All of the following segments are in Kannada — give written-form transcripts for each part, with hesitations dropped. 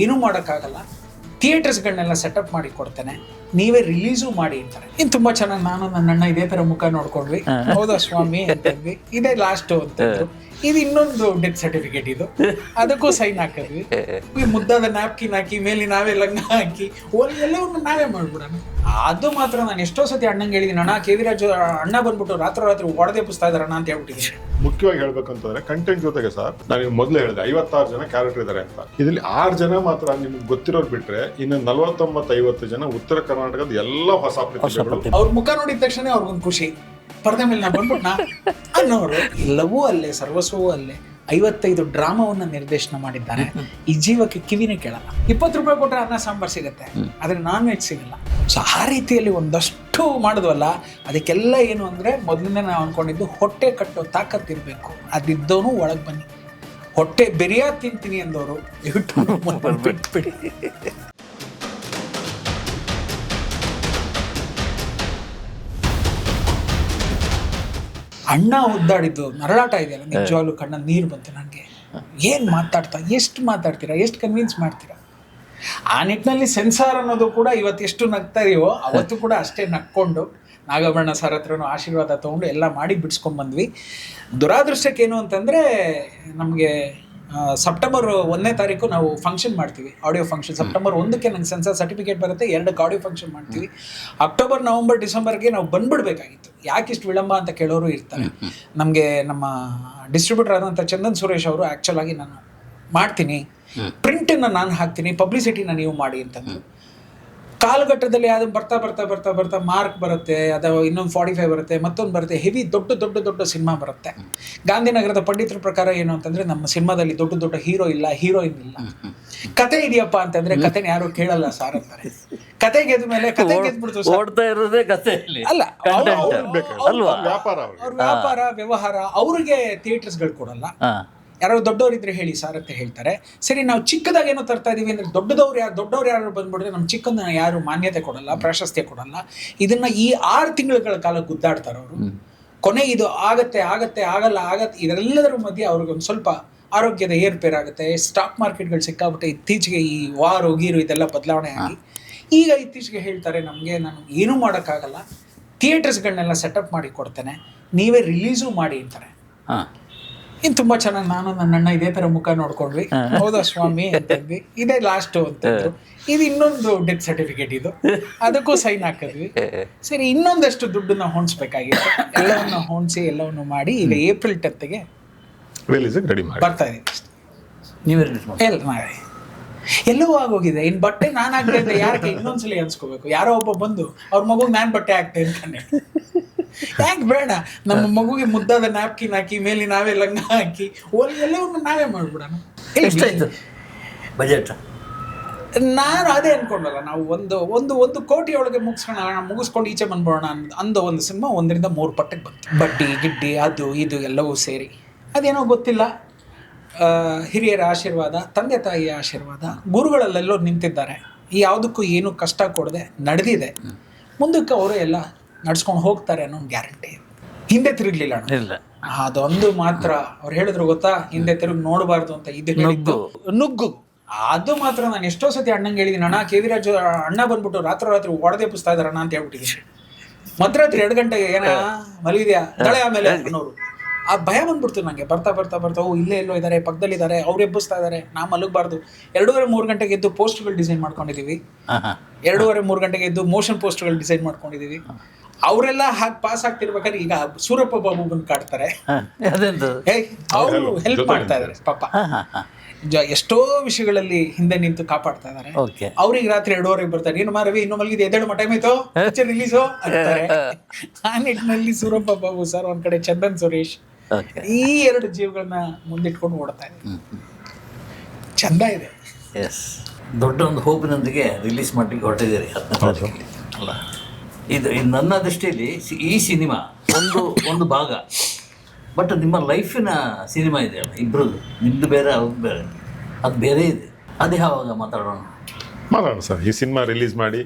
ಏನೂ ಮಾಡೋಕ್ಕಾಗಲ್ಲ, ಥಿಯೇಟರ್ಸ್ಗಳನ್ನೆಲ್ಲ ಸೆಟಪ್ ಮಾಡಿ ಕೊಡ್ತೇನೆ, ನೀವೇ ರಿಲೀಸು ಮಾಡಿ ಅಂತಾರೆ. ಇನ್ನು ತುಂಬ ಚೆನ್ನಾಗಿ ನಾನು ನನ್ನ ಅಣ್ಣ ಇದೇ ಥರ ಮುಖ ನೋಡ್ಕೊಂಡ್ವಿ, ಹೌದಾ ಸ್ವಾಮಿ ಅಂತಂದ್ವಿ, ಇದೇ ಲಾಸ್ಟು ಅಂತಂದ್ರು. ಇದು ಇನ್ನೊಂದು ಡೆತ್ ಸರ್ಟಿಫಿಕೇಟ್, ಇದು ಅದಕ್ಕೂ ಸೈನ್ ಹಾಕಿದ್ವಿ. ಈ ಮುದ್ದಾದ ನ್ಯಾಪ್ಕಿನ್ ಹಾಕಿ ಮೇಲೆ ನಾವೇ ಲಂಗ ಹಾಕಿ ಎಲ್ಲವನ್ನು ನಾವೇ ಮಾಡ್ಬಿಡೋಣ. ಅದು ಮಾತ್ರ ನಾನು ಎಷ್ಟೋ ಸತಿ ಅಣ್ಣಂಗೆ ಹೇಳಿದ್ದೀನಿ, ಅಣ್ಣ ಕೆ ವಿ ರಾಜು ಅಣ್ಣ ಬಂದ್ಬಿಟ್ಟು ರಾತ್ರಿ ಒಡೆದೇ ಪುಸ್ತಾ ಇದಾರಣ್ಣ ಅಂತ ಹೇಳ್ಬಿಟ್ಟಿದ್ದೀನಿ. ಮುಖ್ಯವಾಗಿ ಹೇಳ್ಬೇಕಂತಂದ್ರೆ ಕಂಟೆಂಟ್ ಜೊತೆಗೆ ಸರ್ ನಾನು ಮೊದಲೇ ಹೇಳಿದೆ 56 ಜನ ಕ್ಯಾರೆಕ್ಟರ್ ಇದಾರೆ ಅಂತ. ಇದರಲ್ಲಿ 6 ಜನ ಮಾತ್ರ ನಿಮ್ಗೆ ಗೊತ್ತಿರೋರು ಬಿಟ್ರೆ ಇನ್ನು 49-50 ಜನ ಉತ್ತರ ಕರ್ನಾಟಕದ ಎಲ್ಲ ಹೊಸ ಪ್ರತಿಭೆಗಳು. ಅವ್ರ ಮುಖ ನೋಡಿದ ತಕ್ಷಣ ಅವ್ರಿಗೊಂದು ಖುಷಿ, ಪರದೆ ಮೇಲೆ ನಾನು ಬಂದ್ಬಿಟ್ಟು ಅನ್ನೋರು. ಎಲ್ಲವೂ ಅಲ್ಲೇ, ಸರ್ವಸ್ವವೂ ಅಲ್ಲೇ. 55 ಡ್ರಾಮಾವನ್ನ ನಿರ್ದೇಶನ ಮಾಡಿದ್ದಾರೆ. ಈ ಜೀವಕ್ಕೆ ಕಿವಿನೇ ಕೇಳಲ್ಲ. 20 ರೂಪಾಯಿ ಕೊಟ್ಟರೆ ಅನ್ನ ಸಾಂಬಾರ್ ಸಿಗುತ್ತೆ, ಆದ್ರೆ ನಾನ್ ವೆಜ್ ಸಿಗಲ್ಲ. ಸೊ ಆ ರೀತಿಯಲ್ಲಿ ಒಂದಷ್ಟು ಮಾಡಿದ್ವಲ್ಲ, ಅದಕ್ಕೆಲ್ಲ ಏನು ಅಂದ್ರೆ ಮೊದಲಿಂದ ನಾವು ಅನ್ಕೊಂಡಿದ್ದು ಹೊಟ್ಟೆ ಕಟ್ಟೋ ತಾಕತ್ತಿರ್ಬೇಕು. ಅದಿದ್ದವನು ಒಳಗೆ ಬನ್ನಿ. ಹೊಟ್ಟೆ ಬೆರಿಯಾ ತಿಂತೀನಿ ಅಂದವರು ಬಿಟ್ಬಿಡಿ. ಅಣ್ಣ ಒದ್ದಾಡಿದ್ದು ನರಳಾಟ ಇದೆಯಲ್ಲ, ನಿಜವಾಗ್ಲೂ ಕಣ್ಣಲ್ಲಿ ನೀರು ಬಂತು ನನಗೆ. ಏನು ಎಷ್ಟು ಮಾತಾಡ್ತೀರಾ, ಎಷ್ಟು ಕನ್ವಿನ್ಸ್ ಮಾಡ್ತೀರಾ? ಆ ನಿಟ್ಟಿನಲ್ಲಿ ಸೆನ್ಸಾರ್ ಅನ್ನೋದು ಕೂಡ ಇವತ್ತು ಎಷ್ಟು ನಗ್ತಾರೆಯೋ ಅವತ್ತು ಕೂಡ ಅಷ್ಟೇ ನಕ್ಕೊಂಡು ನಾಗಭರಣ ಸರ್ ಹತ್ರನೂ ಆಶೀರ್ವಾದ ತೊಗೊಂಡು ಎಲ್ಲ ಮಾಡಿ ಬಿಡಿಸ್ಕೊಂಡ್ಬಂದ್ವಿ. ದುರಾದೃಷ್ಟಕ್ಕೇನು ಅಂತಂದರೆ ನಮಗೆ ಸೆಪ್ಟೆಂಬರ್ 1ನೇ ತಾರೀಕು ನಾವು ಫಂಕ್ಷನ್ ಮಾಡ್ತೀವಿ, ಆಡಿಯೋ ಫಂಕ್ಷನ್. ಸೆಪ್ಟೆಂಬರ್ 1ಕ್ಕೆ ನಂಗೆ ಸೆನ್ಸಾರ್ ಸರ್ಟಿಫಿಕೇಟ್ ಬರುತ್ತೆ, 2ಕ್ಕೆ ಆಡಿಯೋ ಫಂಕ್ಷನ್ ಮಾಡ್ತೀವಿ. ಅಕ್ಟೋಬರ್, ನವಂಬರ್, ಡಿಸೆಂಬರ್ಗೆ ನಾವು ಬಂದ್ಬಿಡ್ಬೇಕಾಗಿತ್ತು. ಯಾಕಿಷ್ಟು ವಿಳಂಬ ಅಂತ ಕೇಳೋರು ಇರ್ತಾರೆ. ನಮಗೆ ನಮ್ಮ ಡಿಸ್ಟ್ರಿಬ್ಯೂಟರ್ ಆದಂಥ ಚಂದನ್ ಸುರೇಶ್ ಅವರು ಆ್ಯಕ್ಚುಲ್ ಆಗಿ ನಾನು ಮಾಡ್ತೀನಿ, ಪ್ರಿಂಟನ್ನು ನಾನು ಹಾಕ್ತೀನಿ, ಪಬ್ಲಿಸಿಟಿನ ನೀವು ಮಾಡಿ ಅಂತಂದ್ರು. ಕಾಲಘಟ್ಟದಲ್ಲಿ ಅದನ್ನು ಬರ್ತಾ ಮಾರ್ಕ್ ಬರುತ್ತೆ, ಅದು ಇನ್ನೊಂದು 45 ಬರುತ್ತೆ, ಮತ್ತೊಂದು ಬರುತ್ತೆ, ಹೆವಿ ದೊಡ್ಡ ಸಿನಿಮಾ ಬರುತ್ತೆ. ಗಾಂಧಿನಗರದ ಪಂಡಿತರ ಪ್ರಕಾರ ಏನು ಅಂತಂದ್ರೆ ನಮ್ಮ ಸಿನಿಮಾದಲ್ಲಿ ದೊಡ್ಡ ಹೀರೋ ಇಲ್ಲ, ಹೀರೋಯಿನ್ ಇಲ್ಲ. ಕತೆ ಇದೆಯಪ್ಪ ಅಂತಂದ್ರೆ ಕತೆನ ಯಾರು ಕೇಳಲ್ಲ ಸಾರ್ ಅಂತಾರೆ. ಕತೆ ಗೆದ್ದ ಮೇಲೆ ಕತೆ ಗೆದ್ಬಿಡ್ತು, ಓಡ್ತಾ ಇರೋದೇ ಕತೆ ಅಲ್ಲ, ವ್ಯಾಪಾರ ವ್ಯಾಪಾರ ವ್ಯವಹಾರ. ಅವ್ರಿಗೆ ಥಿಯೇಟರ್ಸ್ಗಳು ಕೊಡಲ್ಲ. ಯಾರೋ ದೊಡ್ಡವರಿದ್ರೆ ಹೇಳಿ ಸಾರ್ ಅಂತ ಹೇಳ್ತಾರೆ. ಸರಿ, ನಾವು ಚಿಕ್ಕದಾಗ ಏನೋ ತರ್ತಾ ಇದೀವಿ ಅಂದ್ರೆ ದೊಡ್ಡವ್ರು ಯಾರು ಬಂದ್ಬಿಟ್ರೆ ನಮ್ಮ ಚಿಕ್ಕದನ್ನ ಯಾರು ಮಾನ್ಯತೆ ಕೊಡಲ್ಲ, ಪ್ರಾಶಸ್ತ್ಯ ಕೊಡಲ್ಲ. ಇದನ್ನ ಈ 6 ತಿಂಗಳ ಕಾಲ ಗುದ್ದಾಡ್ತಾರೆ ಅವರು. ಕೊನೆಗೆ ಇದು ಆಗಲ್ಲ. ಇದೆಲ್ಲದರ ಮಧ್ಯೆ ಅವ್ರಿಗೊಂದು ಸ್ವಲ್ಪ ಆರೋಗ್ಯದ ಏರ್ಪೇರ್ ಆಗುತ್ತೆ. ಸ್ಟಾಕ್ ಮಾರ್ಕೆಟ್ಗಳು ಸಿಕ್ಕಾಬಿಟ್ಟೆ ಇತ್ತೀಚೆಗೆ ಈ ಗೀರು ಇದೆಲ್ಲ ಬದಲಾವಣೆ ಆಗಿ ಈಗ ಇತ್ತೀಚೆಗೆ ಹೇಳ್ತಾರೆ ನಮಗೆ, ನಾನು ಏನೂ ಮಾಡೋಕ್ಕಾಗಲ್ಲ, ಥಿಯೇಟರ್ಸ್ಗಳನ್ನೆಲ್ಲ ಸೆಟಪ್ ಮಾಡಿ ಕೊಡ್ತೇನೆ, ನೀವೇ ರಿಲೀಸು ಮಾಡಿ ಅಂತಾರೆ. ಇನ್ನು ತುಂಬ ಚೆನ್ನಾಗಿ ನಾನು ನನ್ನ ಅಣ್ಣ ಇದೇ ಥರ ಮುಖ ನೋಡ್ಕೊಂಡ್ವಿ, ಹೌದಾ ಸ್ವಾಮಿ ಅಂತಂದ್ವಿ, ಇದೇ ಲಾಸ್ಟು ಅಂತಂದ್ರು. ಇದು ಇನ್ನೊಂದು ಡೆತ್ ಸರ್ಟಿಫಿಕೇಟ್, ಇದು ಅದಕ್ಕೂ ಸೈನ್ ಹಾಕಿದ್ವಿ. ಸರಿ, ಇನ್ನೊಂದಷ್ಟು ದುಡ್ಡನ್ನ ಹೊಣಿಸ್ಬೇಕಾಗಿತ್ತು. ಎಲ್ಲವನ್ನು ಹೊಣಿಸಿ ಎಲ್ಲವನ್ನು ಮಾಡಿ ಈಗ ಏಪ್ರಿಲ್ 10ಗೆ ಬರ್ತಾ ಇದೀವಿ. ನೀವೇ ರಿಲೀಸ್ ಮಾಡಿ ಎಲ್ಲವೂ ಆಗೋಗಿದೆ. ಇನ್ನು ಬಟ್ಟೆ ನಾನು ಹಾಕ್ತೆ ಅಂತ ಯಾಕೆ ಇನ್ನೊಂದ್ಸಲಿ ಅನ್ಸ್ಕೋಬೇಕು? ಯಾರೋ ಒಬ್ಬ ಬಂದು ಅವ್ರ ಮಗುಗೆ ನಾನು ಬಟ್ಟೆ ಹಾಕ್ತೆ ಅಂತಾನೆ. ಯಾಕೆ ಬೇಡ? ನಮ್ಮ ಮಗುಗೆ ಮುದ್ದಾದ ನ್ಯಾಪ್ಕಿನ್ ಹಾಕಿ ಮೇಲೆ ನಾವೇ ಲಂಗ ಹಾಕಿ ಎಲ್ಲವನ್ನು ನಾವೇ ಮಾಡ್ಬಿಡೋಣ. ಬಜೆಟ್ ನಾನು ಅದೇ ಅನ್ಕೊಂಡಲ್ಲ, ನಾವು ಒಂದು ಕೋಟಿ ಒಳಗೆ ಮುಗಿಸ್ಕೊಂಡು ಈಚೆ ಬಂದ್ಬಿಡೋಣ ಅಂದ ಒಂದು ಸಿನಿಮಾ 1ರಿಂದ 3 ಪಟ್ಟಕ್ಕೆ ಬಂತು. ಬಡ್ಡಿ ಗಿಡ್ಡಿ ಅದು ಇದು ಎಲ್ಲವೂ ಸೇರಿ ಅದೇನೋ ಗೊತ್ತಿಲ್ಲ. ಹಿರಿಯರ ಆಶೀರ್ವಾದ, ತಂದೆ ತಾಯಿಯ ಆಶೀರ್ವಾದ, ಗುರುಗಳಲ್ಲೆಲ್ಲೋ ನಿಂತಿದ್ದಾರೆ. ಯಾವುದಕ್ಕೂ ಏನು ಕಷ್ಟ ಕೊಡದೆ ನಡೆದಿದೆ. ಮುಂದಕ್ಕೆ ಅವರು ಎಲ್ಲ ನಡ್ಸ್ಕೊಂಡು ಹೋಗ್ತಾರೆ ಅನ್ನೋ ಗ್ಯಾರಂಟಿ. ಹಿಂದೆ ತಿರುಗ್ಲಿಲ್ಲ ಅಣ್ಣ, ಅದೊಂದು ಮಾತ್ರ ಅವ್ರು ಹೇಳಿದ್ರು ಗೊತ್ತಾ, ಹಿಂದೆ ತಿರುಗಿ ನೋಡಬಾರ್ದು ಅಂತ. ಇದು ನುಗ್ಗು ಅದು ಮಾತ್ರ ನಾನು ಎಷ್ಟೋ ಸತಿ ಅಣ್ಣಂಗೆ ಹೇಳಿದ್ದೀನಿ, ಅಣ್ಣ ಕೆ ವಿ ರಾಜು ಅಣ್ಣ ಬಂದ್ಬಿಟ್ಟು ರಾತ್ರಿ ಒಡೆದೇ ಪುಸ್ತಾ ಇದಾರಣ್ಣ ಅಂತ ಹೇಳ್ಬಿಟ್ಟಿದ್ದೀನಿ. ಮಧ್ಯರಾತ್ರಿ 2 ಗಂಟೆಗೆ ಏನ ಮಲಗಿದ್ಯಾ ತಳೆ ಆಮೇಲೆ ಅನ್ನೋರು. ಆ ಭಯ ಬಂದ್ಬಿಡ್ತು ನನಗೆ. ಬರ್ತಾ ಓ ಇಲ್ಲೇ ಎಲ್ಲೋ ಇದ್ದಾರೆ, ಪಕ್ಕದಲ್ಲಿದ್ದಾರೆ, ಅವ್ರು ಎಬ್ಬಿಸ್ತಾ ಇದ್ದಾರೆ, ನಾ ಮಲಗಬಾರ್ದು. 2:30-3 ಗಂಟೆಗೆ ಎದ್ದು ಪೋಸ್ಟ್ಗಳು ಡಿಸೈನ್ ಮಾಡ್ಕೊಂಡಿದ್ದೀವಿ. 2:30-3 ಗಂಟೆಗೆ ಎದ್ದು ಮೋಷನ್ ಪೋಸ್ಟ್ಗಳು ಡಿಸೈನ್ ಮಾಡ್ಕೊಂಡಿದ್ದೀವಿ. ಅವರೆಲ್ಲ ಹಾಕಿ ಪಾಸ್ ಆಗ್ತಿರ್ಬೇಕಾದ್ರೆ ಈಗ ಸೂರಪ್ಪ ಬಾಬು ಬಂದು ಕಾಡ್ತಾರೆ, ಅವರು ಹೆಲ್ಪ್ ಮಾಡ್ತಾ ಇದ್ದಾರೆ ಪಾಪ. ಎಷ್ಟೋ ವಿಷಯಗಳಲ್ಲಿ ಹಿಂದೆ ನಿಂತು ಕಾಪಾಡ್ತಾ ಇದ್ದಾರೆ. ಅವ್ರಿಗೆ ರಾತ್ರಿ 2:30 ಬರ್ತಾರೆ, ಏನು ರವಿ ಇನ್ನೂ ಮಲಗಿದೆ, ಎದ್ದೇಳು ಟೈಮ್ ಆಯ್ತು, ಪಿಕ್ಚರ್ ರಿಲೀಸು ಅಂತಾರೆ. ಆ ನಿಟ್ಟಿನಲ್ಲಿ ಸೂರಪ್ಪ ಬಾಬು ಸರ್ ಒಂದ್ ಕಡೆ, ಚಂದನ್ ಸುರೇಶ್, ಈ 2 ಜೀವಗಳನ್ನ ಮುಂದಿಟ್ಕೊಂಡು ಓಡ್ತಾ ಇದೆ. ಚಂದ ಇದೆ. ದೊಡ್ಡ ಒಂದು ಹೋಪಿನೊಂದಿಗೆ ರಿಲೀಸ್ ಮಾಡಿ ಹೊರಟಿದ್ದೀರಿ 17 ಅಲ್ಲ. ಇದು ನನ್ನ ದೃಷ್ಟಿಯಲ್ಲಿ ಈ ಸಿನಿಮಾ ಒಂದು ಭಾಗ, ಬಟ್ ನಿಮ್ಮ ಲೈಫಿನ ಸಿನಿಮಾ ಇದೆ ಅಲ್ಲ ಇಬ್ಬರದು, ನಿಮ್ಮದು ಬೇರೆ ಅವ್ರದ್ದು ಬೇರೆ, ಅದು ಬೇರೆ ಇದೆ. ಅದು ಯಾವಾಗ ಮಾತಾಡೋಣ ಸರ್. ಈ ಸಿನಿಮಾ ರಿಲೀಸ್ ಮಾಡಿ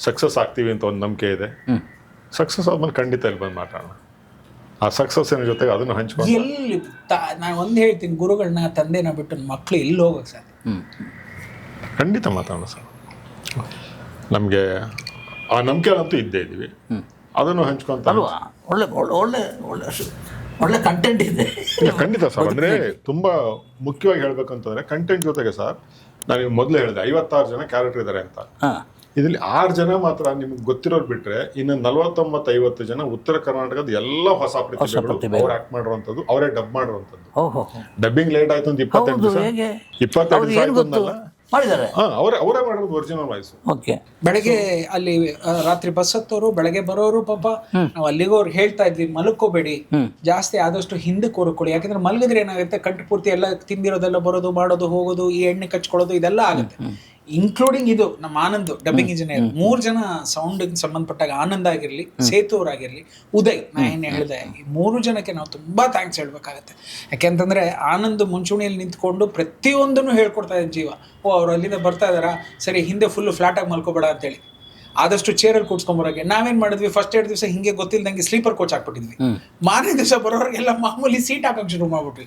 ಸಕ್ಸಸ್ ಆಗ್ತೀವಿ ಅಂತ ಒಂದು ನಂಬಿಕೆ ಇದೆ. ಸಕ್ಸಸ್ ಆದ್ಮೇಲೆ ಖಂಡಿತ ಇಲ್ಲಿ ಬಂದು ಮಾತಾಡೋಣ. ಆ ಸಕ್ಸಸ್ಸಿನ ಜೊತೆಗೆ ಅದನ್ನು ಹಂಚ್ಕೊಂಡು ಎಲ್ಲಿ ನಾನು ಒಂದು ಹೇಳ್ತೀನಿ, ಗುರುಗಳನ್ನ ತಂದೆನ ಬಿಟ್ಟು ಮಕ್ಕಳು ಎಲ್ಲಿ ಹೋಗೋಕೆ ಸಾಧ್ಯ? ಖಂಡಿತ ಮಾತಾಡೋಣ ಸರ್. ನಮಗೆ ಆ ನಂಬಿಕೆಗಳಂತೂ ಇದ್ದೇ ಇದ್ದೀವಿ, ಅದನ್ನು ಹಂಚ್ಕೊಂತ ಅಲ್ವಾ? ಒಳ್ಳೆ ಒಳ್ಳೆ ಒಳ್ಳೆ ಒಳ್ಳೆ ಕಂಟೆಂಟ್ ಇದೆ. ಖಂಡಿತ ಸರ್. ಅಂದರೆ ತುಂಬ ಮುಖ್ಯವಾಗಿ ಹೇಳ್ಬೇಕಂತಂದರೆ ಕಂಟೆಂಟ್ ಜೊತೆಗೆ ಸರ್, ನಾನು ಮೊದಲೇ ಹೇಳಿದೆ 56 ಜನ ಕ್ಯಾರೆಕ್ಟರ್ ಇದ್ದಾರೆ ಅಂತ. ಇದರಲ್ಲಿ 6 ಜನ ಮಾತ್ರ ನಿಮ್ಗೆ ಗೊತ್ತಿರೋರು ಬಿಟ್ರೆ ಇನ್ನು 49-50 ಜನ ಉತ್ತರ ಕರ್ನಾಟಕದ ಎಲ್ಲ ಹೊಸ ಪ್ರತಿಭೆಗಳು ಅವ್ರು ಆಕ್ಟ್ ಮಾಡಿರುವಂಥದ್ದು, ಅವರೇ ಡಬ್ ಮಾಡಿರುವಂಥದ್ದು. ಡಬ್ಬಿಂಗ್ ಲೇಟ್ ಆಯ್ತು ಅಂತ 25 ದಿವಸ ಮಾಡಿದ್ದಾರೆ, ಅವರೇ ಮಾಡಿರೋದು ಒರಿಜಿನಲ್ ವಾಯ್ಸ್. ಬೆಳಗ್ಗೆ ಅಲ್ಲಿ ರಾತ್ರಿ ಬಸ್ ಹತ್ತೋರು, ಬೆಳಗ್ಗೆ ಬರೋರು, ಪಾಪ ನಾವು ಅಲ್ಲಿಗೂ ಅವ್ರು ಹೇಳ್ತಾ ಇದ್ವಿ ಮಲ್ಕೋಬೇಡಿ, ಜಾಸ್ತಿ ಆದಷ್ಟು ಹಿಂದಕ್ಕೆ ಹೊರಕೊಳ್ಳಿ. ಯಾಕಂದ್ರೆ ಮಲಗಿದ್ರೆ ಏನಾಗುತ್ತೆ, ಕಂಠ ಪೂರ್ತಿ ಎಲ್ಲ ತಿಂದಿರೋದೆಲ್ಲ ಬರೋದು, ಮಾಡೋದು, ಹೋಗೋದು, ಈ ಎಣ್ಣೆ ಕಚ್ಕೊಳ್ಳೋದು ಇದೆಲ್ಲ ಆಗುತ್ತೆ. ಇನ್ಕ್ಲೂಡಿಂಗ್ ಇದು ನಮ್ಮ ಆನಂದ್ ಡಬ್ಬಿಂಗ್ ಇಂಜಿನಿಯರ್, 3 ಜನ ಸೌಂಡ್ ಸಂಬಂಧಪಟ್ಟಾಗ ಆನಂದ್ ಆಗಿರ್ಲಿ, ಸೇತು ಅವರಾಗಿರ್ಲಿ, ಉದಯ್, ನಾ ಏನು ಹೇಳಿದೆ, ಈ 3 ಜನಕ್ಕೆ ನಾವು ತುಂಬಾ ಥ್ಯಾಂಕ್ಸ್ ಹೇಳ್ಬೇಕಾಗತ್ತೆ. ಯಾಕೆಂತಂದ್ರೆ ಆನಂದ್ ಮುಂಚೂಣಿಯಲ್ಲಿ ನಿಂತ್ಕೊಂಡು ಪ್ರತಿಯೊಂದನ್ನು ಹೇಳ್ಕೊಡ್ತಾ ಇದ್ದ ಜೀವ. ಅವ್ರು ಅಲ್ಲಿಂದ ಬರ್ತಾ ಇದಾರ, ಸರಿ ಹಿಂದೆ ಫುಲ್ ಫ್ಲಾಟ್ ಆಗಿ ಮಲ್ಕೋಬೇಡ ಅಂತೇಳಿ ಆದಷ್ಟು ಚೇರಲ್ಲಿ ಕೂಡ್ಸ್ಕೊಂಬರೋಕೆ ನಾವೇನ್ ಮಾಡಿದ್ವಿ, ಫಸ್ಟ್ 2 ದಿವಸ ಹಿಂಗೆ ಗೊತ್ತಿಲ್ದಂಗೆ ಸ್ಲೀಪರ್ ಕೋಚ್ ಹಾಕ್ಬಿಟ್ಟಿದ್ವಿ. ಮಾರನೇ ದಿವಸ ಬರೋರಿಗೆಲ್ಲ ಮಾಮೂಲಿ ಸೀಟ್ ಹಾಕಕ್ ಶುರು ಮಾಡ್ಬಿಟ್ವಿ.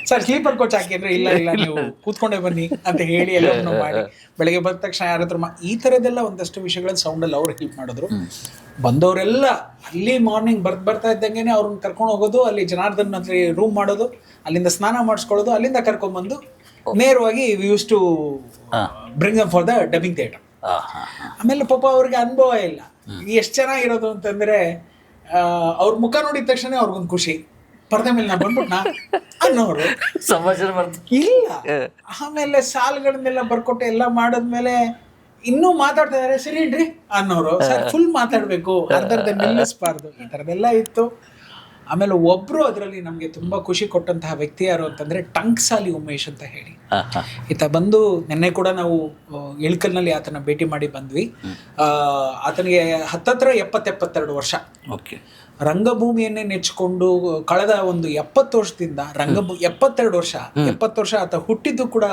ಸರ್ ಸ್ಲೀಪರ್ ಕೋಚ್ ಹಾಕಿ ಅಂದ್ರೆ ಇಲ್ಲ ನೀವು ಕೂತ್ಕೊಂಡೇ ಬನ್ನಿ ಅಂತ ಹೇಳಿ ಎಲ್ಲವನ್ನು ಮಾಡಿ ಬೆಳಗ್ಗೆ ಬಂದ ತಕ್ಷಣ ಯಾರ ಹತ್ರ ಈ ಥರದ್ದೆಲ್ಲ ಒಂದಷ್ಟು ವಿಷಯಗಳನ್ನ ಸೌಂಡಲ್ಲಿ ಅವ್ರು ಹೆಲ್ಪ್ ಮಾಡಿದ್ರು. ಬಂದವರೆಲ್ಲ ಅಲ್ಲಿ ಮಾರ್ನಿಂಗ್ ಬರ್ತಾ ಇದ್ದಂಗೆ ಅವ್ರನ್ನ ಕರ್ಕೊಂಡು ಹೋಗೋದು, ಅಲ್ಲಿ ಜನಾರ್ದನ್ ಹತ್ರ ರೂಮ್ ಮಾಡೋದು, ಅಲ್ಲಿಂದ ಸ್ನಾನ ಮಾಡಿಸ್ಕೊಳ್ಳೋದು, ಅಲ್ಲಿಂದ ಕರ್ಕೊಂಡ್ಬಂದು ನೇರವಾಗಿ we used to bring them for the dubbing theatre. ಆಮೇಲೆ ಪಾಪ ಅವ್ರಿಗೆ ಅನುಭವ ಇಲ್ಲ, ಎಷ್ಟು ಚೆನ್ನಾಗಿರೋದು ಅಂತಂದ್ರೆ ಅವ್ರ ಮುಖ ನೋಡಿದ ತಕ್ಷಣ ಅವ್ರಿಗೊಂದು ಖುಷಿ, ಪರದೆ ಮೇಲೆ ನಾ ಬಂದ್ಬಿಟ್ನಾ ಅನ್ನೋರು ಇಲ್ಲ. ಆಮೇಲೆ ಸಾಲುಗಳನ್ನೆಲ್ಲ ಬರ್ಕೊಟ್ಟು ಎಲ್ಲ ಮಾಡದ್ಮೇಲೆ ಇನ್ನೂ ಮಾತಾಡ್ತಾ ಇದಾರೆ, ಸರಿ ಇಡ್ರಿ ಅನ್ನೋರು. ಸರ್ ಫುಲ್ ಮಾತಾಡ್ಬೇಕು, ಅರ್ಧರ್ಧ ನಿಲ್ಲಿಸ್ಬಾರ್ದು, ಈ ಥರದ್ದೆಲ್ಲ ಇತ್ತು. ಆಮೇಲೆ ಒಬ್ರು ಅದರಲ್ಲಿ ನಮಗೆ ತುಂಬಾ ಖುಷಿ ಕೊಟ್ಟಂತಹ ವ್ಯಕ್ತಿ ಯಾರು ಅಂತಂದ್ರೆ ಟಂಕ್ಸಾಲಿ ಉಮೇಶ್ ಅಂತ ಹೇಳಿ. ಈತ ಬಂದು ನಿನ್ನೆ ಕೂಡ ನಾವು ಇಳ್ಕಲ್ನಲ್ಲಿ ಆತನ ಭೇಟಿ ಮಾಡಿ ಬಂದ್ವಿ. ಆತನಿಗೆ ಹತ್ತತ್ರ 70-72 ವರ್ಷ. ರಂಗಭೂಮಿಯನ್ನೇ ನೆಚ್ಕೊಂಡು ಕಳೆದ ಒಂದು 70 ವರ್ಷದಿಂದ 72 ವರ್ಷ 70 ವರ್ಷ ಆತ ಹುಟ್ಟಿದ್ದು ಕೂಡ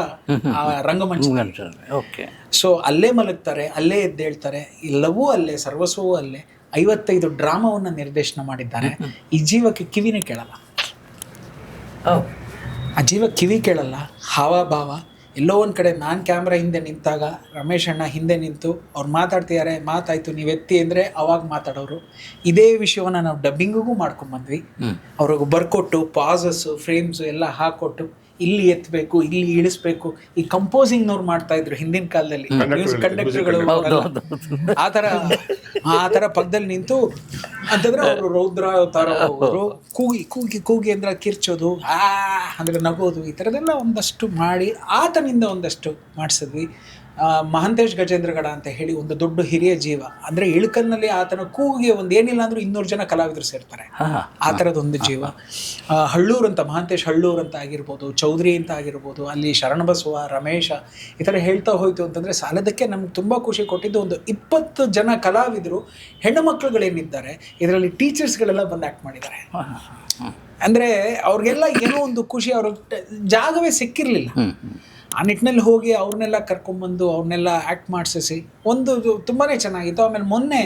ರಂಗಮಂಚ. ಸೊ ಅಲ್ಲೇ ಮಲಗ್ತಾರೆ, ಅಲ್ಲೇ ಎದ್ದೇಳ್ತಾರೆ, ಎಲ್ಲವೂ ಅಲ್ಲೇ, ಸರ್ವಸ್ವವೂ ಅಲ್ಲೇ. 55 ಡ್ರಾಮಾವನ್ನ ನಿರ್ದೇಶನ ಮಾಡಿದ್ದಾರೆ. ಈ ಜೀವಕ್ಕೆ ಕಿವಿನೇ ಕೇಳಲ್ಲ, ಆ ಜೀವ ಕಿವಿ ಕೇಳಲ್ಲ. ಹಾವಭಾವ ಎಲ್ಲೋ ಒಂದು ಕಡೆ ನಾನು ಕ್ಯಾಮ್ರಾ ಹಿಂದೆ ನಿಂತಾಗ ರಮೇಶ್ ಅಣ್ಣ ಹಿಂದೆ ನಿಂತು ಅವ್ರು ಮಾತಾಡ್ತಿದ್ದಾರೆ, ಮಾತಾಯ್ತು ನೀವು ಎತ್ತಿ ಅಂದರೆ ಅವಾಗ ಮಾತಾಡೋರು. ಇದೇ ವಿಷಯವನ್ನು ನಾವು ಡಬ್ಬಿಂಗಿಗೂ ಮಾಡ್ಕೊಂಡ್ಬಂದ್ವಿ. ಅವ್ರಿಗೆ ಬರ್ಕೊಟ್ಟು ಪಾಸಸ್ಸು ಫ್ರೇಮ್ಸು ಎಲ್ಲ ಹಾಕ್ಕೊಟ್ಟು ಇಲ್ಲಿ ಎತ್ತಬೇಕು, ಇಲ್ಲಿ ಇಳಿಸ್ಬೇಕು. ಈ ಕಂಪೋಸಿಂಗ್ನವ್ರು ಮಾಡ್ತಾ ಇದ್ರು ಹಿಂದಿನ ಕಾಲದಲ್ಲಿ, ಮ್ಯೂಸಿಕ್ ಕಂಡಕ್ಟರ್ಗಳು ಆ ಥರ ಪಕ್ಕದಲ್ಲಿ ನಿಂತು ಅಂತಂದ್ರೆ ಅವರು ರೌದ್ರ ಅವತಾರ, ಅವರು ಕೂಗಿ ಕೂಗಿ ಕೂಗಿ ಅಂದ್ರೆ ಕಿರ್ಚೋದು, ಅಂದ್ರೆ ನಗೋದು, ಈ ಥರದ್ದೆಲ್ಲ ಒಂದಷ್ಟು ಮಾಡಿ ಆತನಿಂದ ಒಂದಷ್ಟು ಮಾಡಿಸಿದ್ವಿ. ಮಹಾಂತೇಶ್ ಗಜೇಂದ್ರಗಡ ಅಂತ ಹೇಳಿ ಒಂದು ದೊಡ್ಡ ಹಿರಿಯ ಜೀವ, ಅಂದ್ರೆ ಇಳ್ಕಲ್ನಲ್ಲಿ ಆತನ ಕೂಗಿಗೆ ಒಂದು ಏನಿಲ್ಲ ಅಂದ್ರೂ 200 ಜನ ಕಲಾವಿದರು ಸೇರ್ತಾರೆ, ಆ ಥರದೊಂದು ಜೀವ. ಹಳ್ಳೂರು ಅಂತ, ಮಹಾಂತೇಶ್ ಹಳ್ಳೂರು ಅಂತ ಆಗಿರ್ಬೋದು, ಚೌಧರಿ ಅಂತ ಆಗಿರ್ಬೋದು, ಅಲ್ಲಿ ಶರಣಬಸವ, ರಮೇಶ, ಈ ಥರ ಹೇಳ್ತಾ ಹೋಯ್ತು ಅಂತಂದ್ರೆ ಸಾಲದಕ್ಕೆ ನಮ್ಗೆ ತುಂಬಾ ಖುಷಿ ಕೊಟ್ಟಿದ್ದು ಒಂದು 20 ಜನ ಕಲಾವಿದರು, ಹೆಣ್ಣು ಮಕ್ಕಳುಗಳೇನಿದ್ದಾರೆ ಇದರಲ್ಲಿ ಟೀಚರ್ಸ್ಗಳೆಲ್ಲ ಬಂದು ಆ್ಯಕ್ಟ್ ಮಾಡಿದ್ದಾರೆ. ಅಂದ್ರೆ ಅವ್ರಿಗೆಲ್ಲ ಏನೋ ಒಂದು ಖುಷಿ, ಅವ್ರ ಜಾಗವೇ ಸಿಕ್ಕಿರ್ಲಿಲ್ಲ. ಆ ನಿಟ್ಟಿನಲ್ಲಿ ಹೋಗಿ ಅವ್ರನ್ನೆಲ್ಲ ಕರ್ಕೊಂಡ್ಬಂದು ಅವ್ರನ್ನೆಲ್ಲ ಆ್ಯಕ್ಟ್ ಮಾಡಿಸಿ ಒಂದು ತುಂಬಾ ಚೆನ್ನಾಗಿತ್ತು. ಆಮೇಲೆ ಮೊನ್ನೆ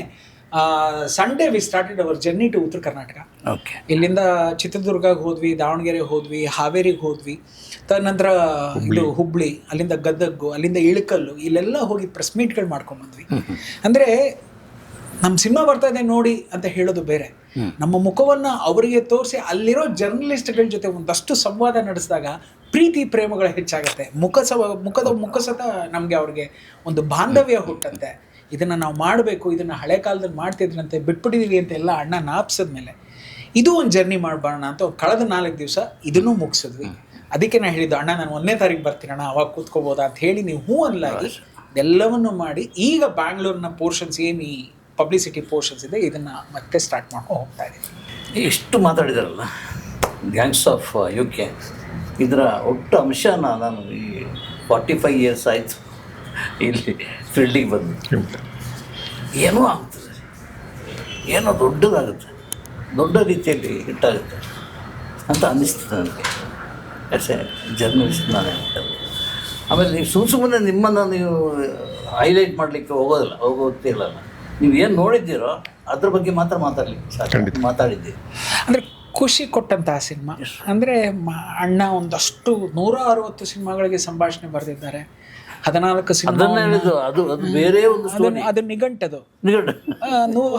Sunday we started our journey to Uttara Karnataka. ಇಲ್ಲಿಂದ ಚಿತ್ರದುರ್ಗಕ್ಕೆ ಹೋದ್ವಿ, ದಾವಣಗೆರೆ ಹೋದ್ವಿ, ಹಾವೇರಿಗೆ ಹೋದ್ವಿ, ತದನಂತರ ಇದು ಹುಬ್ಳಿ, ಅಲ್ಲಿಂದ ಗದಗು, ಅಲ್ಲಿಂದ ಇಳಕಲ್ಲು, ಇಲ್ಲೆಲ್ಲ ಹೋಗಿ ಪ್ರೆಸ್ ಮೀಟ್ಗಳು ಮಾಡ್ಕೊಂಡ್ಬಂದ್ವಿ. ಅಂದರೆ ನಮ್ಮ ಸಿನಿಮಾ ಬರ್ತಾ ಇದೆ ನೋಡಿ ಅಂತ ಹೇಳೋದು ಬೇರೆ, ನಮ್ಮ ಮುಖವನ್ನು ಅವರಿಗೆ ತೋರಿಸಿ ಅಲ್ಲಿರೋ ಜರ್ನಲಿಸ್ಟ್ಗಳ ಜೊತೆ ಒಂದಷ್ಟು ಸಂವಾದ ನಡೆಸಿದಾಗ ಪ್ರೀತಿ ಪ್ರೇಮಗಳು ಹೆಚ್ಚಾಗುತ್ತೆ. ಮುಖಸತ ನಮಗೆ ಅವ್ರಿಗೆ ಒಂದು ಬಾಂಧವ್ಯ ಹುಟ್ಟಂತೆ. ಇದನ್ನು ನಾವು ಮಾಡಬೇಕು, ಇದನ್ನು ಹಳೆ ಕಾಲದಲ್ಲಿ ಮಾಡ್ತಿದ್ರಂತೆ, ಬಿಟ್ಬಿಟ್ಟಿದೀವಿ ಅಂತ ಎಲ್ಲ ಅಣ್ಣ ನಾಪ್ಸಿದ್ಮೇಲೆ ಇದು ಒಂದು ಜರ್ನಿ ಮಾಡಬಾರ್ಣ ಅಂತ ಕಳೆದ 4 ದಿವಸ ಇದನ್ನೂ ಮುಗಿಸಿದ್ವಿ. ಅದಕ್ಕೆ ನಾನು ಹೇಳಿದ್ದು, ಅಣ್ಣ ನಾನು 1ನೇ ತಾರೀಕು ಬರ್ತೀನಿ ಅಣ್ಣ, ಅವಾಗ ಕೂತ್ಕೋಬೋದಾ ಅಂತ ಹೇಳಿ ನೀವು ಹೂ ಅನ್ಲಾಗಿ ಎಲ್ಲವನ್ನು ಮಾಡಿ ಈಗ ಬ್ಯಾಂಗ್ಳೂರಿನ ಪೋರ್ಷನ್ಸ್ ಏನು ಈ ಪಬ್ಲಿಸಿಟಿ ಪೋರ್ಷನ್ಸ್ ಇದೆ ಇದನ್ನು ಮತ್ತೆ ಸ್ಟಾರ್ಟ್ ಮಾಡ್ಕೊಂಡು ಹೋಗ್ತಾ ಇದ್ದೀವಿ. ಎಷ್ಟು ಮಾತಾಡಿದಾರಲ್ಲ ಗ್ಯಾಂಗ್ಸ್ ಆಫ್ UK, ಇದರ ಒಟ್ಟು ಅಂಶನ ನಾನು ಈ 45 ಇಯರ್ಸ್ ಆಯಿತು ಇಲ್ಲಿ ಫೀಲ್ಡಿಗೆ ಬಂದು, ಏನೋ ಆಗ್ತದೆ, ಏನೋ ದೊಡ್ಡದಾಗುತ್ತೆ, ದೊಡ್ಡ ರೀತಿಯಲ್ಲಿ ಹಿಟ್ಟಾಗುತ್ತೆ ಅಂತ ಅನ್ನಿಸ್ತದೆ ನನಗೆ ಆ್ಯಸ್ ಎ ಜರ್ನಲಿಸ್ಟ್ ನಾನೇ. ಆಮೇಲೆ ನೀವು ಸುಮ್ಮನೆ ನಿಮ್ಮನ್ನು ನೀವು ಹೈಲೈಟ್ ಮಾಡಲಿಕ್ಕೆ ಹೋಗೋಗ್ತಿಲ್ಲ. ನೀವು ಏನು ನೋಡಿದ್ದೀರೋ ಅದ್ರ ಬಗ್ಗೆ ಮಾತ್ರ ಮಾತಾಡಿದ್ದೀವಿ. ಅಂದರೆ ಖುಷಿ ಕೊಟ್ಟಂತಹ ಸಿನಿಮಾ ಅಂದರೆ ಅಣ್ಣ ಒಂದಷ್ಟು 160 ಸಿನಿಮಾಗಳಿಗೆ ಸಂಭಾಷಣೆ ಬರೆದಿದ್ದಾರೆ. 14 ಸಿನಿಮಾ ಅದನ್ನ ಹೇಳಿದ್ದು ಅದು ಬೇರೆ ಒಂದು ಸ್ಟೋರಿ. ಅದು ನಿಘಂಟದು.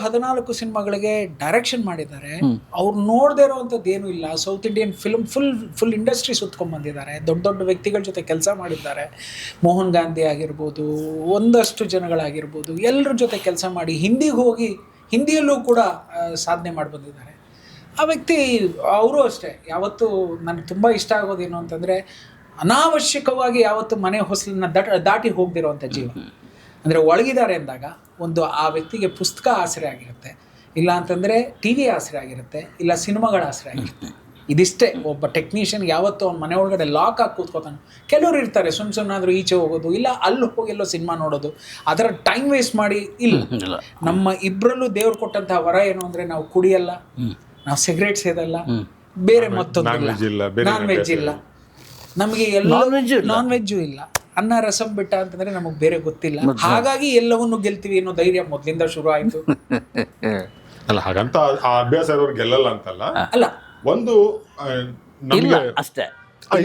14 ಸಿನಿಮಾಗಳಿಗೆ ಡೈರೆಕ್ಷನ್ ಮಾಡಿದ್ದಾರೆ. ಅವ್ರು ನೋಡದೇ ಇರೋವಂಥದ್ದು ಏನೂ ಇಲ್ಲ. South Indian film full industry ಸುತ್ಕೊಂಡ್ ಬಂದಿದ್ದಾರೆ. ದೊಡ್ಡ ದೊಡ್ಡ ವ್ಯಕ್ತಿಗಳ ಜೊತೆ ಕೆಲಸ ಮಾಡಿದ್ದಾರೆ. ಮೋಹನ್ ಗಾಂಧಿ ಆಗಿರ್ಬೋದು, ಒಂದಷ್ಟು ಜನಗಳಾಗಿರ್ಬೋದು, ಎಲ್ಲರ ಜೊತೆ ಕೆಲಸ ಮಾಡಿ ಹಿಂದಿಗೆ ಹೋಗಿ ಹಿಂದಿಯಲ್ಲೂ ಕೂಡ ಸಾಧನೆ ಮಾಡಿ ಬಂದಿದ್ದಾರೆ. ಆ ವ್ಯಕ್ತಿ ಅವರು ಅಷ್ಟೇ. ಯಾವತ್ತೂ ನನಗೆ ತುಂಬ ಇಷ್ಟ ಆಗೋದೇನು ಅಂತಂದರೆ, ಅನಾವಶ್ಯಕವಾಗಿ ಯಾವತ್ತು ಮನೆ ಹೊಸಲನ್ನ ದಾಟಿ ಹೋಗದಿರೋವಂಥ ಜೀವ. ಅಂದರೆ ಒಳಗಿದ್ದಾರೆ ಅಂದಾಗ ಒಂದು ಆ ವ್ಯಕ್ತಿಗೆ ಪುಸ್ತಕ ಆಸರೆ ಆಗಿರುತ್ತೆ, ಇಲ್ಲ ಅಂತಂದರೆ ಟಿ ವಿ ಆಸರೆ ಆಗಿರುತ್ತೆ, ಇಲ್ಲ ಸಿನಿಮಾಗಳ ಆಸರೆ ಆಗಿರುತ್ತೆ. ಇದಿಷ್ಟೇ. ಒಬ್ಬ ಟೆಕ್ನಿಷಿಯನ್ ಯಾವತ್ತೂ ಅವ್ನ ಮನೆ ಒಳಗಡೆ ಲಾಕ್ ಆಗಿ ಕೂತ್ಕೋತಾನೆ. ಕೆಲವರು ಇರ್ತಾರೆ ಸುಮ್ಮನಾದರೂ ಈಚೆ ಹೋಗೋದು, ಇಲ್ಲ ಅಲ್ಲಿ ಹೋಗೆಲ್ಲೋ ಸಿನಿಮಾ ನೋಡೋದು, ಅದರ ಟೈಮ್ ವೇಸ್ಟ್ ಮಾಡಿ. ಇಲ್ಲ, ನಮ್ಮ ಇಬ್ಬರಲ್ಲೂ ದೇವ್ರು ಕೊಟ್ಟಂತಹ ವರ ಏನು ಅಂದರೆ, ನಾವು ಕುಡಿಯಲ್ಲ, ನಾವು ಸಿಗರೇಟ್ ಸೇದಲ್ಲ, ಬೇರೆ ಮತ್ತೊಂದು ನಾನ್ ವೆಜ್ ಇಲ್ಲ, ನಮಗೆ ಎಲ್ಲ ನಾನ್ ವೆಜ್ಜು ಇಲ್ಲ, ಅನ್ನ ರಸಂ ಬಿಟ್ಟ ಅಂತಂದ್ರೆ ನಮಗೆ ಬೇರೆ ಗೊತ್ತಿಲ್ಲ. ಹಾಗಾಗಿ ಎಲ್ಲವನ್ನು ಗೆಲ್ತೀವಿ ಅನ್ನೋ ಧೈರ್ಯ ಮೊದಲಿಂದ ಶುರು ಆಯ್ತು. ಅಲ್ಲ, ಹಾಗಂತ ಆ ಅಭ್ಯಾಸ ಇರೋರು ಗೆಲ್ಲಲ್ಲ ಅಂತಲ್ಲ. ಅಲ್ಲ, ಒಂದು ಅಷ್ಟೇ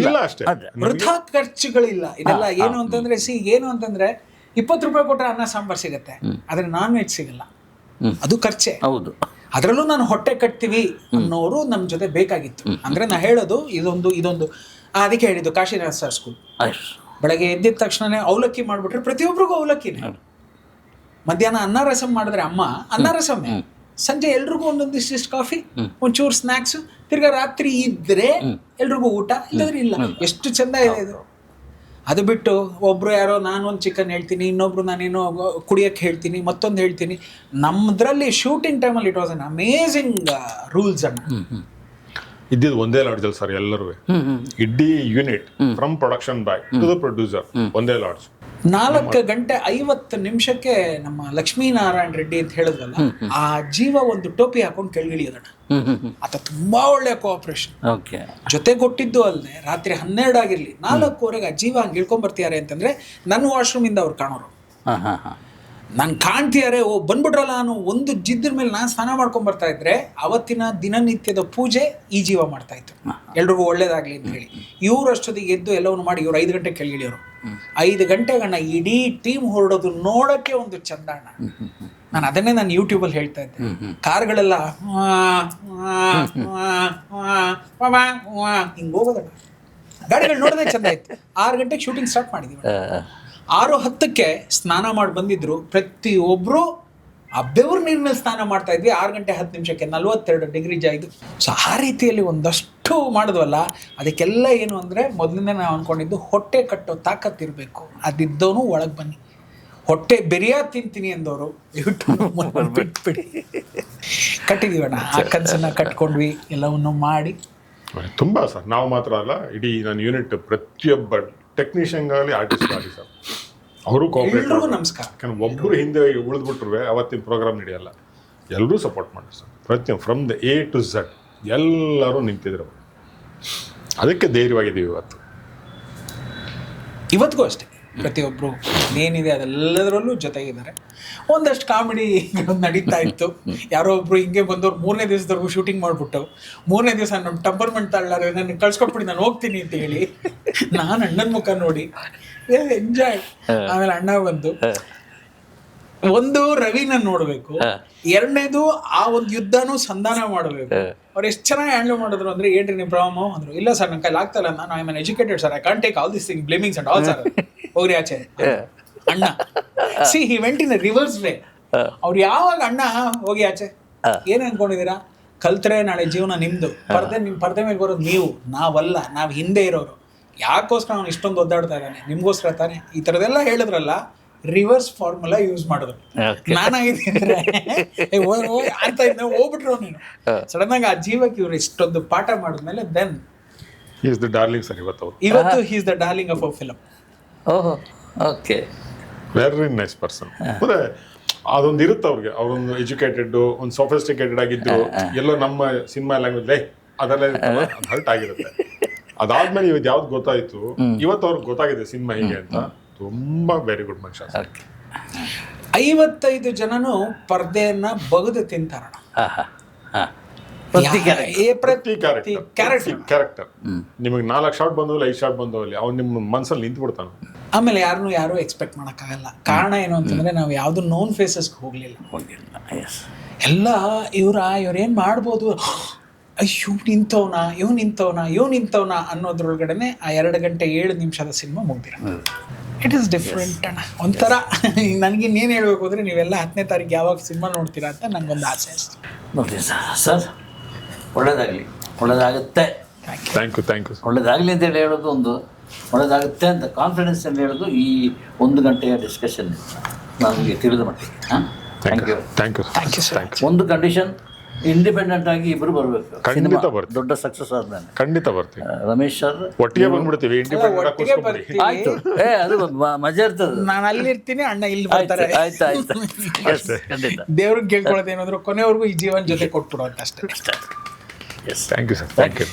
ಇಲ್ಲ, ಅಷ್ಟೇ ವೃಥಾ ಖರ್ಚುಗಳಿಲ್ಲ. ಇದೆಲ್ಲ ಏನು ಅಂತಂದ್ರೆ, ಏನು ಅಂತಂದ್ರೆ 20 ರೂಪಾಯಿ ಕೊಟ್ಟರೆ ಅನ್ನ ಸಾಂಬಾರ್ ಸಿಗತ್ತೆ, ಆದ್ರೆ ನಾನ್ ವೆಜ್ ಸಿಗಲ್ಲ. ಅದು ಖರ್ಚೆ. ಹೌದು. ಅದರಲ್ಲೂ ನಾನು ಹೊಟ್ಟೆ ಕಟ್ತೀವಿ ಅನ್ನೋರು ನಮ್ಮ ಜೊತೆ ಬೇಕಾಗಿತ್ತು. ಅಂದ್ರೆ ನಾ ಹೇಳೋದು ಇದೊಂದು ಅದಕ್ಕೆ ಹೇಳಿದ್ದು ಕಾಶಿನಾಥ್ ಸರ್ ಸ್ಕೂಲ್. ಬೆಳಗ್ಗೆ ಎದ್ದಿದ ತಕ್ಷಣನೇ ಅವಲಕ್ಕಿ ಮಾಡಿಬಿಟ್ರೆ ಪ್ರತಿಯೊಬ್ಬರಿಗೂ ಅವಲಕ್ಕಿನೇ. ಮಧ್ಯಾಹ್ನ ಅನ್ನ ರಸಂ ಮಾಡಿದ್ರೆ ಅಮ್ಮ ಅನ್ನ ರಸಮ್ಮೆ. ಸಂಜೆ ಎಲ್ರಿಗೂ ಒಂದೊಂದಿಷ್ಟು ಕಾಫಿ, ಒಂಚೂರು ಸ್ನ್ಯಾಕ್ಸ್, ತಿರ್ಗಾ ರಾತ್ರಿ ಇದ್ರೆ ಎಲ್ರಿಗೂ ಊಟ, ಇಲ್ಲದ್ರೆ ಇಲ್ಲ. ಎಷ್ಟು ಚಂದ ಇದೆ ಇದು. ಅದು ಬಿಟ್ಟು ಒಬ್ರು ಯಾರೋ ನಾನೊಂದು ಚಿಕನ್ ಹೇಳ್ತೀನಿ, ಇನ್ನೊಬ್ರು ನಾನೇನೋ ಕುಡಿಯೋಕ್ಕೆ ಹೇಳ್ತೀನಿ, ಮತ್ತೊಂದು ಹೇಳ್ತೀನಿ. ನಮ್ಮದ್ರಲ್ಲಿ ಶೂಟಿಂಗ್ ಟೈಮಲ್ಲಿ it was an amazing rules ಅಣ್ಣ. ಇದ್ದಿದ್ದು ಒಂದೇ ಲಾಡ್ಜಲ್ಲಿ ಸರ್ ಎಲ್ಲರೂ, ಇಡೀ unit from production boy to the producer ಒಂದೇ ಲಾಡ್ಜ್. 4 ಗಂಟೆ 50 ನಿಮಿಷಕ್ಕೆ ನಮ್ಮ ಲಕ್ಷ್ಮೀನಾರಾಯಣ ರೆಡ್ಡಿ ಅಂತ ಹೇಳಿದ್ವಲ್ಲ, ಆ ಜೀವ ಒಂದು ಟೋಪಿ ಹಾಕೊಂಡು ಕೆಳಗಿಳಿಯೋದಣ್ಣ. ಆತ ತುಂಬಾ ಒಳ್ಳೆ ಕೋಆಪರೇಷನ್. ಜೊತೆ ಕೊಟ್ಟಿದ್ದು ಅಲ್ಲದೆ ರಾತ್ರಿ 12 ಆಗಿರ್ಲಿ 4:15 ಆ ಜೀವ ಹಂಗೆ ಇಳ್ಕೊಂಡ್ ಬರ್ತಿದ್ದಾರೆ ಅಂತಂದ್ರೆ ನನ್ನ ವಾಶ್ರೂಮ್ ಇಂದ ಅವ್ರು ಕಾಣೋರು. ನಾನು ಕಾಣ್ತಿದ್ದಾರೆ, ಓ ಬಂದ್ಬಿಟ್ರಲ್ಲ ನಾನು ಒಂದು ಜಿದ್ರ ಮೇಲೆ ನಾನು ಸ್ನಾನ ಮಾಡ್ಕೊಂಡ್ ಬರ್ತಾ ಇದ್ರೆ ಅವತ್ತಿನ ದಿನನಿತ್ಯದ ಪೂಜೆ ಈ ಜೀವ ಮಾಡ್ತಾ ಇತ್ತು, ಎಲ್ರಿಗೂ ಒಳ್ಳೇದಾಗ್ಲಿ ಅಂತ ಹೇಳಿ. ಇವ್ರು ಅಷ್ಟೊತ್ತಿಗೆ ಎದ್ದು ಎಲ್ಲವನ್ನು ಮಾಡಿ ಇವ್ರು 5 ಗಂಟೆ ಕೆಳಗಿಳಿಯೋರು. 5 ಗಂಟೆಗಣ್ಣ ಇಡೀ ಟೀಮ್ ಹೊರಡೋದು ನೋಡಕ್ಕೆ ಒಂದು ಚಂದ ಅಣ್ಣ. ನಾನು ಅದನ್ನೇ ನಾನು ಯೂಟ್ಯೂಬಲ್ಲಿ ಹೇಳ್ತಾ ಇದ್ದೆ. ಕಾರ್ಗಳೆಲ್ಲ ಹಿಂಗೆ ಹೋಗೋದಣ್ಣ, ಗಾಡಿಗಳು ನೋಡೋದೇ ಚಂದ ಇತ್ತು. 6 ಗಂಟೆಗೆ ಶೂಟಿಂಗ್ ಸ್ಟಾರ್ಟ್ ಮಾಡಿದೀವಿ. 6:10ಕ್ಕೆ ಸ್ನಾನ ಮಾಡಿ ಬಂದಿದ್ರು. ಪ್ರತಿಯೊಬ್ಬರು ಬೆವರು ನೀರಿನಲ್ಲಿ ಸ್ನಾನ ಮಾಡ್ತಾ ಇದ್ವಿ. 6 ಗಂಟೆ 10 ನಿಮಿಷಕ್ಕೆ 42 ಡಿಗ್ರಿ ಜಾಯ್ದು. ಸೊ ಆ ರೀತಿಯಲ್ಲಿ ಒಂದಷ್ಟು ಮಾಡಿದ್ವಲ್ಲ, ಅದಕ್ಕೆಲ್ಲ ಏನು ಅಂದರೆ ಮೊದಲಿಂದ ನಾವು ಅಂದ್ಕೊಂಡಿದ್ದು ಹೊಟ್ಟೆ ಕಟ್ಟೋ ತಾಕತ್ತಿರಬೇಕು. ಅದಿದ್ದವನು ಒಳಗೆ ಬನ್ನಿ. ಹೊಟ್ಟೆ ಬೆರಿಯಾ ತಿಂತೀನಿ ಅಂದವರು ಬಿಟ್ಬಿಡಿ. ಕಟ್ಟಿದೀವಣ್ಣ, ಆ ಕನಸನ್ನ ಕಟ್ಕೊಂಡ್ವಿ, ಎಲ್ಲವನ್ನು ಮಾಡಿ. ತುಂಬ ಸರ್, ನಾವು ಮಾತ್ರ ಅಲ್ಲ, ಇಡೀ ನನ್ನ ಯೂನಿಟ್ ಪ್ರತಿಯೊಬ್ಬ ಟೆಕ್ನಿಷಿಯನ್ಗಾಗಲಿ ಆರ್ಟಿಸ್ಟ್ ಆಗಲಿ ಸರ್, ಅವರು ಕೋಆಪರೇಟ್ ಮಾಡಿ. ನಮಸ್ಕಾರ. ಯಾಕಂದ್ರೆ ಒಬ್ಬರು ಹಿಂದೆ ಉಳಿದ್ಬಿಟ್ರು ಅವತ್ತಿನ ಪ್ರೋಗ್ರಾಮ್ ನಡೆಯಲ್ಲ. ಎಲ್ಲರೂ ಸಪೋರ್ಟ್ ಮಾಡಿ ಸರ್, ಪ್ರತಿಯೊಂದು from the A to Z ಎಲ್ಲರೂ ನಿಂತಿದ್ರು. ಅದಕ್ಕೆ ಧೈರ್ಯವಾಗಿದ್ದೀವಿ ಇವತ್ತಿಗೂ ಅಷ್ಟೇ. ಪ್ರತಿಯೊಬ್ಬರು ಏನಿದೆ ಅದೆಲ್ಲದರಲ್ಲೂ ಜೊತೆಗಿದ್ದಾರೆ. ಒಂದಷ್ಟು ಕಾಮಿಡಿ ನಡೀತಾ ಇತ್ತು. ಯಾರೋ ಒಬ್ರು ಹಿಂಗೆ ಬಂದವ್ರು 3ನೇ ದಿವಸದವರೆಗೂ ಶೂಟಿಂಗ್ ಮಾಡಿಬಿಟ್ಟು 3ನೇ ದಿವಸ ನಮ್ಮ ಟಂಪರ್ಮೆಂಟ್ ತಳ್ಳಾರೆ ನನ್ನ ಕಳ್ಸ್ಕೊಟ್ಬಿಡಿ ನಾನು ಹೋಗ್ತೀನಿ ಅಂತ ಹೇಳಿ, ನಾನು ಅಣ್ಣನ ಮುಖ ನೋಡಿ ಎಂಜಾಯ್. ಆಮೇಲೆ ಅಣ್ಣ ಬಂದು ಒಂದು ರವಿನ ನೋಡ್ಬೇಕು, 2ನೇದು ಆ ಒಂದು ಯುದ್ಧನೂ ಸಂಧಾನ ಮಾಡಬೇಕು. ಅವ್ರು ಎಷ್ಟು ಚೆನ್ನಾಗಿ ಹ್ಯಾಂಡಲ್ ಮಾಡಿದ್ರು ಅಂದ್ರೆ, ಏನ್ರಿ ನಿಮ್ಮ ಪ್ರಾಬ್ಲಮ್ ಅಂದ್ರು. ಇಲ್ಲ ಸರ್ ನನ್ನ ಕೈಲಿ ಆಗ್ತಾ ಇಲ್ಲ, ನಾನು I am educated sir, I can't take all this thing blamings and all sir, ಹೋಗ್ರಿ ಆಚೆ. ಅಣ್ಣ see he went in reverse way. ಅವ್ರು ಯಾವಾಗ ಅಣ್ಣ ಹೋಗಿ ಆಚೆ, ಏನ್ ಅನ್ಕೊಂಡಿದೀರಾ, ಕಲ್ತ್ರೆ ನಾಳೆ ಜೀವನ ನಿಮ್ದು, ನಿಮ್ಮ ಪರದೆ ಮೇಲೆ ಬರೋದು ನೀವು, ನಾವಲ್ಲ, ನಾವು ಹಿಂದೆ ಇರೋರು. ಯಾಕೋಸ್ಕರ ಅವ್ನು ಇಷ್ಟೊಂದು ಒದ್ದಾಡ್ತಾ ಇದ್ದಾನೆ, ನಿಮ್ಗೋಸ್ಕರ ತಾನೆ. ಈ ಥರದೆಲ್ಲ ಹೇಳಿದ್ರಲ್ಲ, ರಿವರ್ಸ್ ಫಾರ್ಮುಲಾ ಯೂಸ್ ಮಾಡಿದ್ರು. ನಾನಾಗಿದ್ದರೆ ಅಂತ ಇದ್ದ ಹೋಗ್ಬಿಟ್ರು ನೀನು. ಸಡನ್ ಆಗಿ ಆ ಜೀವಕ್ಕೆ ಇವ್ರು ಇಷ್ಟೊಂದು ಪಾಠ ಮಾಡಿದ್ಮೇಲೆ then is the darling sir. ಇವತ್ತು he is the darling of a film. Okay, very nice person. ಮತ್ತೆ ಅದೊಂದು ಇರುತ್ತೆ ಅವ್ರಿಗೆ, ಅವರೊಂದು ಎಜುಕೇಟೆಡ್, ಒಂದು ಸೊಫಿಸ್ಟಿಕೇಟೆಡ್ ಆಗಿದ್ರು, ಎಲ್ಲೋ ನಮ್ಮ ಸಿನಿಮಾ ಲ್ಯಾಂಗ್ವೇಜ್ ಅದೆಲ್ಲ ಹರ್ಟ್ ಆಗಿರುತ್ತೆ. ಅದಾದ್ಮೇಲೆ ಇವತ್ತು ಯಾವ್ದು ಗೊತ್ತಾಯ್ತು, ಇವತ್ತು ಅವ್ರಿಗೆ ಗೊತ್ತಾಗಿದೆ ಸಿನಿಮಾ ಹೀಗೆ ಅಂತ. ತುಂಬಾ ವೆರಿ ಗುಡ್ ಮನುಷ್ಯ. 55 ಜನನು ಪರ್ದೆಯನ್ನ ಬಗದು ತಿಂತಾರಣ. ಪ್ರತಿ ಕ್ಯಾರೆಕ್ಟರ್ ನಿಮಗೆ 4 ಶಾಟ್ ಬಂದವಲ್ಲ, 5 ಶಾಟ್ ಬಂದವಲ್ಲಿ ಅವ್ನು ನಿಮ್ಮ ಮನ್ಸಲ್ಲಿ ನಿಂತು ಬಿಡ್ತಾನೆ. ಆಮೇಲೆ ಯಾರು ಎಕ್ಸ್ಪೆಕ್ಟ್ ಮಾಡೋಕ್ಕಾಗಲ್ಲ. ಕಾರಣ ಏನು ಅಂತಂದರೆ ನಾವು ಯಾವುದು ನೋನ್ ಫೇಸಸ್ಗೆ ಹೋಗಲಿಲ್ಲ. ಎಸ್ ಎಲ್ಲ ಇವ್ರೇನು ಮಾಡ್ಬೋದು, ಅಯ್ಯೋ ನಿಂತವನ ಅನ್ನೋದ್ರೊಳಗಡೆ ಆ 2 ಗಂಟೆ 7 ನಿಮಿಷದ ಸಿನಿಮಾ ಮುಗ್ದಿರೋ. ಇಟ್ ಈಸ್ ಡಿಫ್ರೆಂಟ್ ಅಣ್ಣ. ಒಂಥರ ನನಗೆ ನೀನು ಹೇಳಬೇಕು ಅಂದರೆ ನೀವೆಲ್ಲ 10ನೇ ತಾರೀಕು ಯಾವಾಗ ಸಿನಿಮಾ ನೋಡ್ತೀರಾ ಅಂತ ನನಗೊಂದು ಆಸೆ ಅಷ್ಟೆ. ನೋಡ್ತೀನಿ ಸರ್, ಒಳ್ಳೇದಾಗಲಿ, ಒಳ್ಳೇದಾಗುತ್ತೆ. Thank you. ಒಳ್ಳೇದಾಗಲಿ ಅಂತೇಳಿ ಹೇಳೋದು ಒಂದು, ಒಳ್ಳೇದಾಗುತ್ತೆ ಅಂತ ಕಾನ್ಫಿಡೆನ್ಸ್ ಅಂತ ಹೇಳೋದು ಈ 1 ಗಂಟೆಯ ಡಿಸ್ಕಷನ್ ನನಗೆ ತಿಳಿದ ಮಟ್ಟಿಗೆ. Thank you sir. ಒಂದು ಕಂಡೀಷನ್, ಇಂಡಿಪೆಂಡೆಂಟ್ ಆಗಿ ಇಬ್ಬರು ಬರಬೇಕು. ಖಂಡಿತ ಬರ್ತೀವಿ. ದೊಡ್ಡ ಸಕ್ಸಸ್ ಆದ್ಮೇಲೆ ಖಂಡಿತ ಬರ್ತೀವಿ. ರಮೇಶ್ ಸರ್ ಒಟ್ಟಿಗೆ ಬಂದ್ಬಿಡ್ತೀವಿ. ಒಟ್ಟಿಗೆ ಬರ್ತೀವಿ. ಆಯ್ತು, ಅದು ಮಜಾ ಇರ್ತದೆ. ನಾನು ಅಲ್ಲಿರ್ತೀನಿ, ಅಣ್ಣ ಇಲ್ಲಿ ಬರ್ತಾರೆ. ಆಯ್ತು ಖಂಡಿತ. ದೇವ್ರಿಗೆ ಕೇಳ್ಕೊಳ್ಳೋದೇನಾದ್ರು ಕೊನೆವರೆಗೂ ಈ ಜೀವನ ಜೊತೆ ಕೊಟ್ಬಿಡೋ ಅಂತ ಅಷ್ಟೇ. Yes thank you sir. Thank you.